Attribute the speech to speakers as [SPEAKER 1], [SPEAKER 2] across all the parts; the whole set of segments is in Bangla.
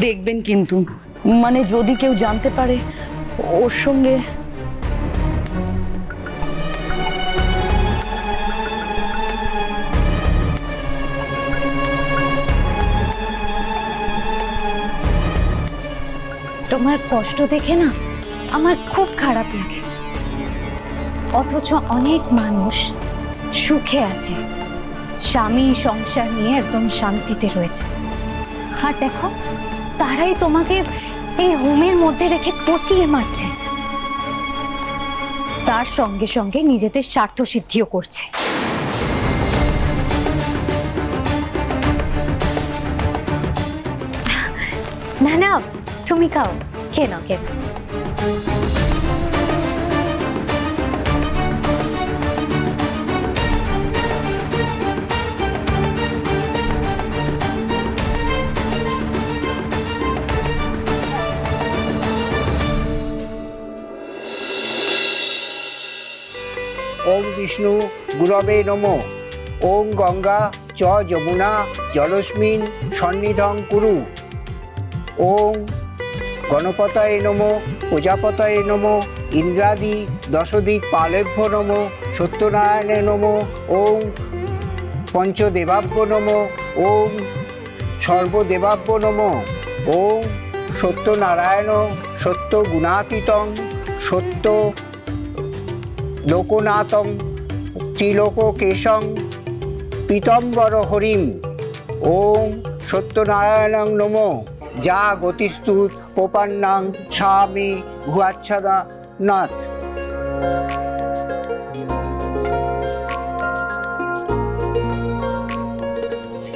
[SPEAKER 1] দেখবেন কিন্তু, মানে যদি কেউ জানতে পারে ওর সঙ্গে।
[SPEAKER 2] তোমার কষ্ট দেখে না আমার খুব খারাপ লাগে, অথচ অনেক মানুষ সুখে আছে, স্বামী সংসার নিয়ে একদম শান্তিতে রয়েছে। আর দেখো, তারাই তোমাকে এই হোমের মধ্যে রেখে পচিয়ে মারছে, তার সঙ্গে সঙ্গে নিজেদের স্বার্থ সিদ্ধিও করছে। না না, তুমি খাও, কেন কেন।
[SPEAKER 3] ওম বিষ্ণু গুরবে নমঃ। ওম গঙ্গা চ যমুনা জলস্মিন সন্নিধং কুরু। ওম গণপতয়ে নমঃ, প্রজাপতয়ে নমঃ, ইন্দ্রাদি দশদিক পালেভ্য নমঃ, সত্যনারায়ণে নমঃ। ওম পঞ্চদেবাভ্য নমঃ। ওম সর্বদেবাভ্য নমঃ। ওম সত্যনারায়ণ সত্য গুণাতীতং সত্য লোকনাথং ত্রিলোককেশং পীতম্বর হরিম। ওম সত্যনারায়ণং নমঃ। যা গতিস্তুত প্রপান্নাং স্বামী ভুয়াচ্ছাদা নাথ।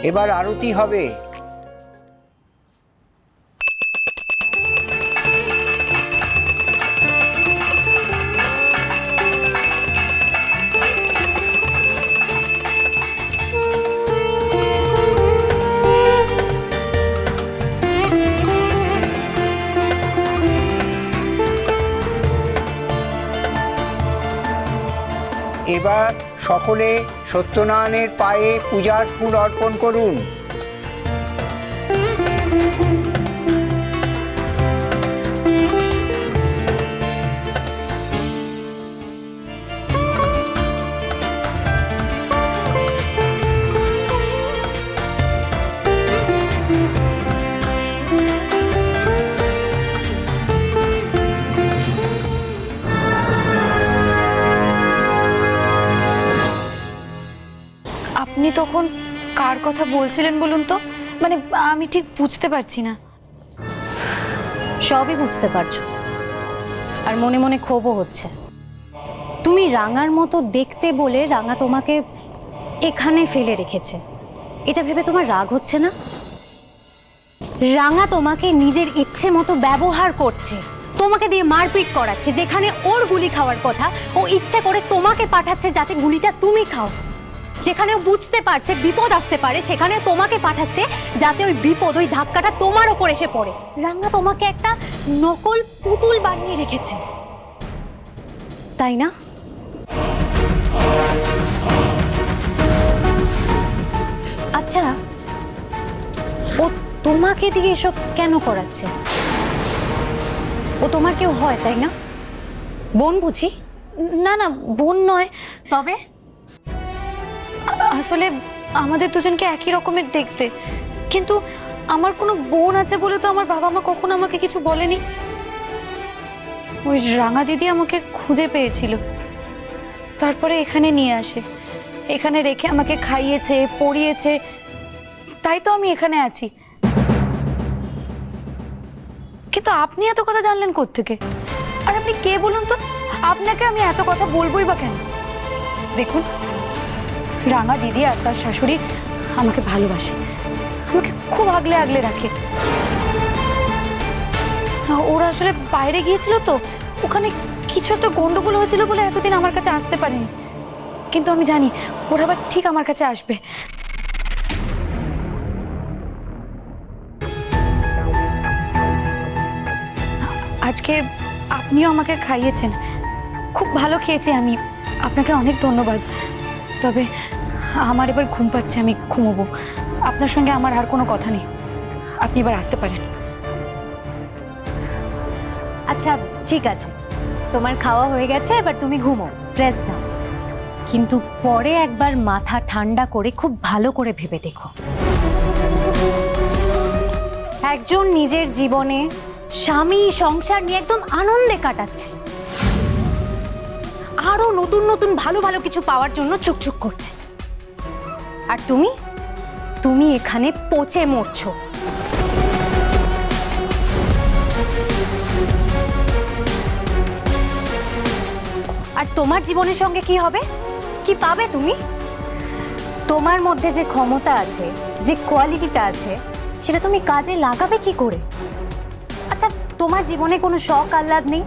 [SPEAKER 3] এবার আরতি হবে। এবার সকলে সত্যনারায়ণের পায়ে পূজার ফুল অর্পণ করুন।
[SPEAKER 4] আপনি তখন কার কথা বলছিলেন বলুন তো? মানে আমি ঠিক বুঝতে পারছি না।
[SPEAKER 2] সবই বুঝতে পারছো, আর মনে মনে ক্ষোভও হচ্ছে। তুমি রাঙার মতো দেখতে বলে রাঙা তোমাকে এখানে ফেলে রেখেছে, এটা ভেবে তোমার রাগ হচ্ছে না? রাঙা তোমাকে নিজের ইচ্ছে মতো ব্যবহার করছে, তোমাকে দিয়ে মারপিট করাচ্ছে। যেখানে ওর গুলি খাওয়ার কথা, ও ইচ্ছে করে তোমাকে পাঠাচ্ছে যাতে গুলিটা তুমি খাও। যেখানে বুঝতে পারছে বিপদ আসতে পারে, সেখানে তোমাকে পাঠাচ্ছে যাতে ওই বিপদ, ওই ধাক্কাটা তোমার ওপর এসে পড়ে। রাঙা তোমাকে একটা নকল পুতুল বানিয়ে রেখেছে, তাই না? আচ্ছা, ও তোমাকে দিয়ে এসব কেন করাচ্ছে? ও তোমার কেউ হয়, তাই না? বোন বুঝি?
[SPEAKER 4] না না, বোন নয়।
[SPEAKER 2] তবে
[SPEAKER 4] আসলে আমাদের দুজনকে একই রকমের দেখতে, কিন্তু আমার কোনো বোন আছে বলে তো আমার বাবা মা কখনো আমাকে কিছু বলেনি। ওই রাঙা দিদি আমাকে খুঁজে পেয়েছিল, তারপরে এখানে নিয়ে আসে, এখানে রেখে আমাকে খাইয়েছে, পড়িয়েছে, তাই তো আমি এখানে আছি। কিন্তু আপনি এত কথা জানলেন কোত্থেকে? আর আপনি কে বলুন তো? আপনাকে আমি এত কথা বলবোই বা কেন? দেখুন, রাঙা দিদি আর তার শাশুড়ি আমাকে ভালোবাসে, আমাকে খুব আগলে আগলে রাখে। ওরা আসলে বাইরে গিয়েছিল তো, ওখানে কিছু একটা গন্ডগোল হয়েছিল বলে এতদিন আমার কাছে আসতে পারেনি। কিন্তু আমি জানি ওরা আবার ঠিক আমার কাছে আসবে। আজকে আপনিও আমাকে খাইয়েছেন, খুব ভালো খেয়েছি আমি, আপনাকে অনেক ধন্যবাদ। তবে আমার এবার ঘুম পাচ্ছে, আমি ঘুমোবো। আপনার সঙ্গে আমার আর কোনো কথা নেই, আপনি এবার আসতে পারেন।
[SPEAKER 2] আচ্ছা ঠিক আছে, তোমার খাওয়া হয়ে গেছে, এবার তুমি ঘুমো, রেস্ট নাও। কিন্তু পরে একবার মাথা ঠান্ডা করে খুব ভালো করে ভেবে দেখো, একজন নিজের জীবনে স্বামী সংসার নিয়ে একদম আনন্দে কাটাচ্ছে, আরো নতুন নতুন ভালো ভালো কিছু পাওয়ার জন্য চুকচুক করছে, আর তুমি এখানে পচে মরছো। আর তোমার জীবনের সঙ্গে কি হবে, কি পাবে তুমি? তোমার মধ্যে যে ক্ষমতা আছে, যে কোয়ালিটিটা আছে, সেটা তুমি কাজে লাগাবে কি করে? আচ্ছা, তোমার জীবনে কোনো শখ আহ্লাদ নেই?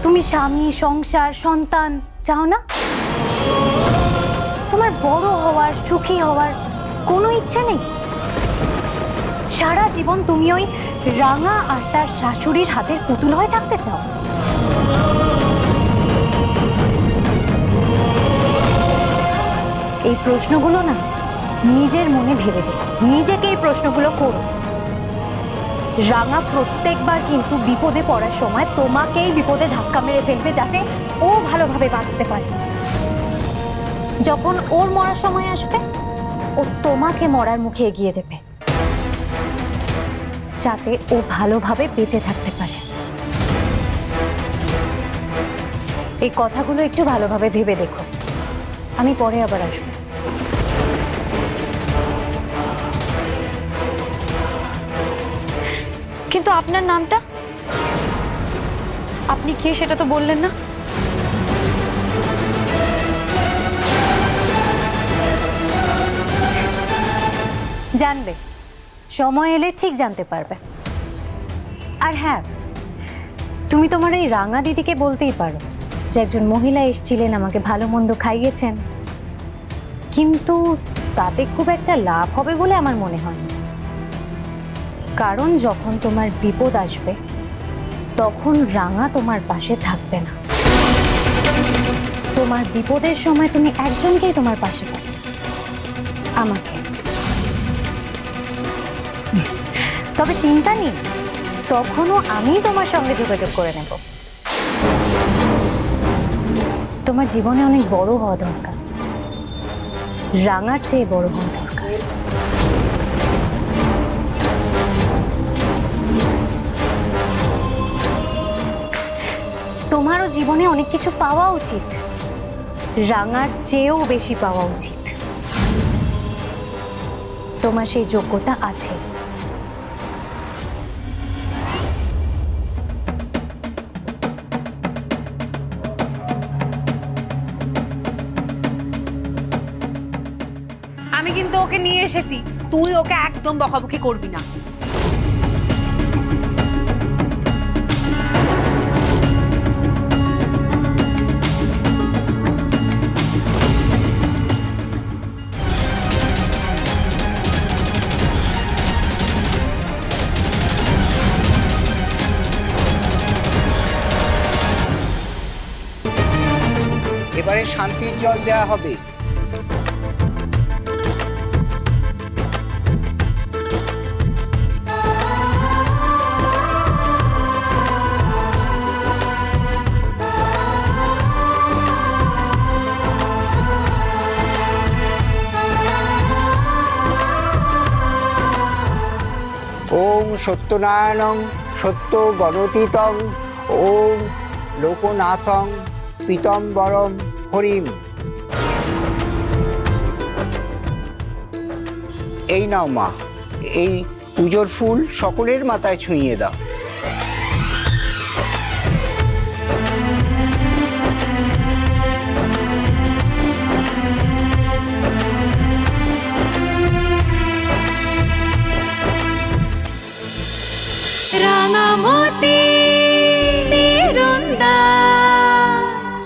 [SPEAKER 2] তুমি স্বামী সংসার সন্তান চাও না? তোমার বড় হওয়ার সুখী হওয়ার কোনো ইচ্ছে নেই? সারা জীবন তুমি ওই রাঙা আর তার শাশুড়ির হাতের পুতুল হয়ে থাকতে চাও? এই প্রশ্নগুলো না নিজের মনে ভেবে দেখো, নিজেকে এই প্রশ্নগুলো করো। রাঙা প্রত্যেকবার কিন্তু বিপদে পড়ার সময় তোমাকেই বিপদে ধাক্কা মেরে ফেলবে, যাতে ও ভালোভাবে বাঁচতে পারে। যখন ওর মরার সময় আসবে, ও তোমাকে মরার মুখে এগিয়ে দেবে, যাতে ও ভালোভাবে বেঁচে থাকতে পারে। এই কথাগুলো একটু ভালোভাবে ভেবে দেখো, আমি পরে আবার আসবো।
[SPEAKER 4] কিন্তু আপনার নামটা, আপনি কে সেটা তো বললেন না।
[SPEAKER 2] জানবে, সময় এলে ঠিক জানতে পারবে। আর হ্যাঁ, তুমি তোমার এই রাঙা দিদিকে বলতেই পারো যে একজন মহিলা এসেছিলেন, আমাকে ভালো মন্দ খাইয়েছেন, কিন্তু তাতে খুব একটা লাভ হবে বলে আমার মনে হয় না। কারণ যখন তোমার বিপদ আসবে, তখন রাঙা তোমার পাশে থাকবে না। তোমার বিপদের সময় তুমি একজনকেই তোমার পাশে পাবে, আমাকে। তবে চিন্তা নেই, তখনও আমি তোমার সঙ্গে যোগাযোগ করে নেব। তোমার জীবনে অনেক বড় হওয়া দরকার, রাঙার চেয়ে বড় হওয়া দরকার। তোমারও জীবনে অনেক কিছু পাওয়া উচিত, রাঙার চেয়েও বেশি পাওয়া উচিত। তোমার সেই যোগ্যতা আছে।
[SPEAKER 5] আমি কিন্তু ওকে নিয়ে এসেছি, তুই ওকে একদম বকাবকি করবি না।
[SPEAKER 3] এবারে শান্তির জল দেওয়া হবে। ওম সত্যনারায়ণং সত্য গণতীতং ওম লোকনাথং পীতম্বরম হরিম। এই নাও মা, এই পুজোর ফুল সকলের মাথায় ছুঁয়ে দাও।